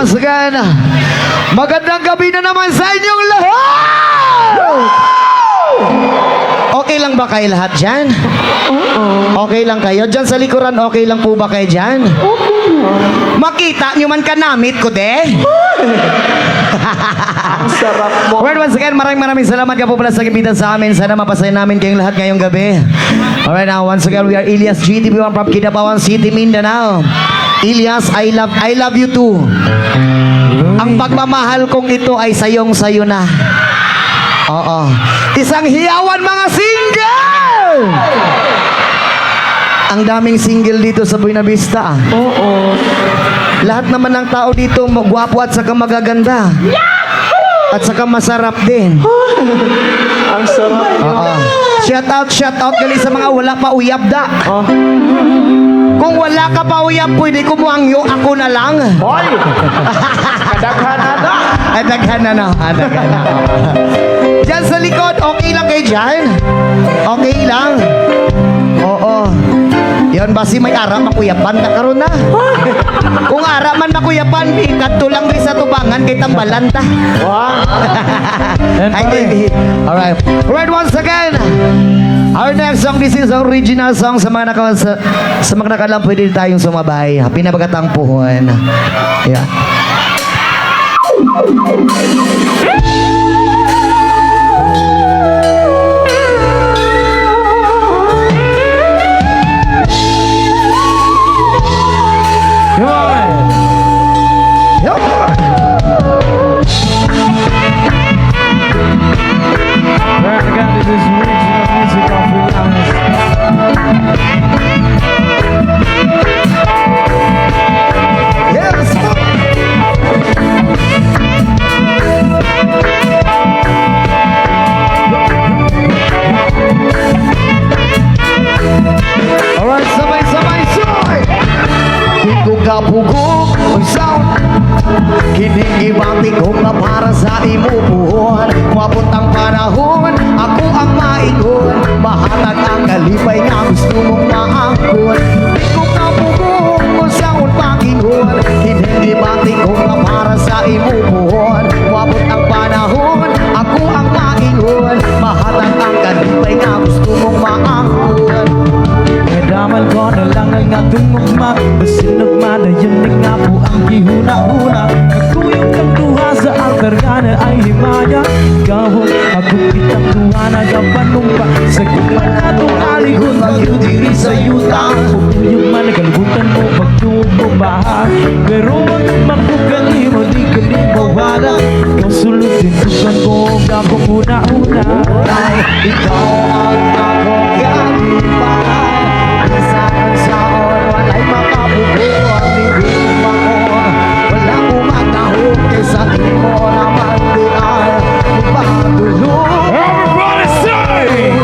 once again, magandang gabi na naman sa inyong lahat! Okay lang ba kayo lahat dyan? Okay lang kayo? Dyan sa likuran, okay lang po ba kayo dyan? Makita nyo man kanamit ko, de? Ang sarap mo. Alright, once again, maraming salamat ka po pala sa kipitan sa amin. Sana mapasaya namin kayong lahat ngayong gabi. Alright, now, once again, we are Elias GTV1 from Kidapawan City, Mindanao. Elias, I love you too. Ang pagmamahal kong ito ay sayong-sayo na. Oo. Isang hiyawan mga single! Ang daming single dito sa Buena Vista. Oo. Lahat naman ng tao dito gwapo at saka magaganda. At saka masarap din. Ang sarap mo. Oo. Shout out gali sa mga wala pa uyab da. Oh. Kung wala ka pa uyab, pwede kumuhangyo ako na lang. Hoy! Kadaghan na. Ay, daghan na no. Daghan na. Diyan sa likod, okay lang kayo dyan? Okay lang? Oo. Yan ba si may ara makuyapan na karon na? Kung ara man makuyapan, ikadto lang di sa tubangan kay tambalan ta. Wow. Ay, baby. Alright. Alright, once again. Our next song, this is the original song sa mga nakalang pwede tayong sumabay. Pinabagatang puhon. Yeah. Come on! Come on! Alright, I got this original music off of Giannis. Yes! Alright, sabay-sabay, soy! Ikaw kapugong ang sound Kinigibati ko nga para sa imupuhon Wabot ang panahon, ako ang maingon Mahatag ang kalipay nga gusto mong maangkon Ikaw kapugong ang sound Panginoon Kinigibati ko nga para sa imupuhon Wabot ang panahon, ako ang maingon Mahatag ang kalipay nga gusto mong maangkon Daman ko na lang ang atong ugma Basinog madayon nga po ang gihuna-huna Nagkuyog ng duha sa altar nga na ay himaya Gawong agupit ang duha na gapanumpa Sa kuman na itong aligon Magyo diri sa yuta Pupuyog man nagalibutan mo Pagtuog mo baha Pero wag magpugali mo Di ka di mawala Ikaw sulutin Tukan ko Gagong una-una Ay, ikaw ang akong kalipay Saan walay makabubuan Hindi ako Wala ko magkahog Kaysa di mo naman di ay Magpagulong Everybody say!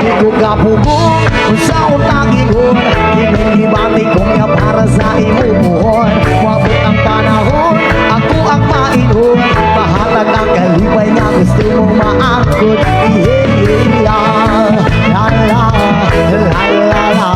Di ko kapubong Kung saan tagingon Kinihibati ko nga para sa imubuhon Wabot ang panahon Ako ang maingon Mahatag ang kalipay na gusto mong maangkot La la la la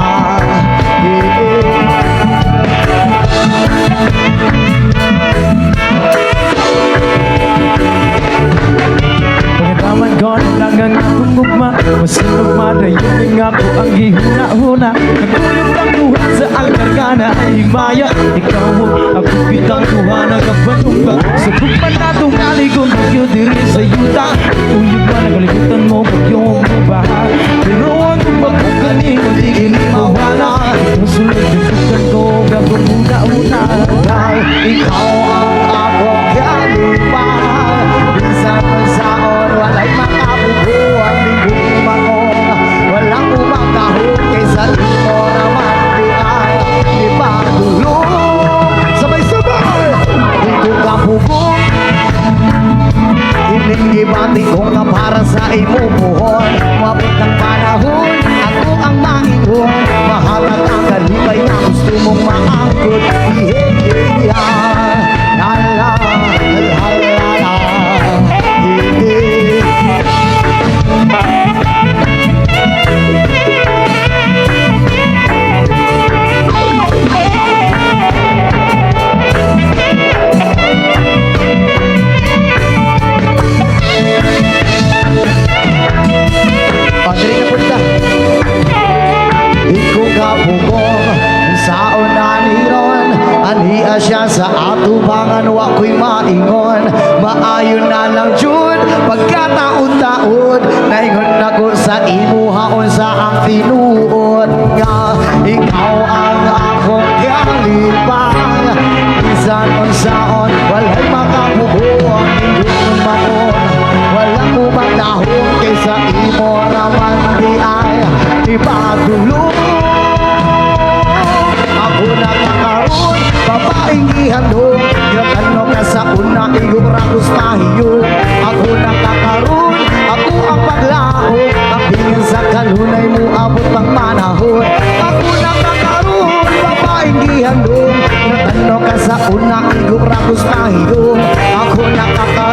Pagkataman ko na lang ang akong ugma Masinog madayon nga po ang gihuna-huna Nagkuyog ang duha sa altar nga na ay himaya Ikaw mo ako kitang duha na kapanumba Sa bukman na itong aligon Bagyo diri sa yuta Uyog man nagalibutan mo Bagyo mo baha Pero ang magpukani Hindi kini mawala Ikaw sulod yung tukan ko Gagong una-una Ikaw ang akong kalipay Minsan man saon walay makabubuan Linggo makong walang umakahog Kaysa di mo naman di ay ipagulong Sabay-sabay! siya sa atubangan wa ko'y maingon. Maayo na lang jud pagkataon-taon, naingon ako sa imuhaon sa ang tinuod nga ikaw ang akong kalipang. Bisan unsaon walay makabubuan, ingon mamon walang umanahon kaysa imo raman di ay ipagulong. Ako nakakaroon, babaeng ihandog, gagano ka sa una, igura gustahiyo. Ako nakakaroon, ako ang paglaho, ang tingin sa kanunay mo abot pang panahon. Ako nakakaroon, babaeng ihandog, gagano ka sa una, igura gustahiyo. Ako nakakaroon,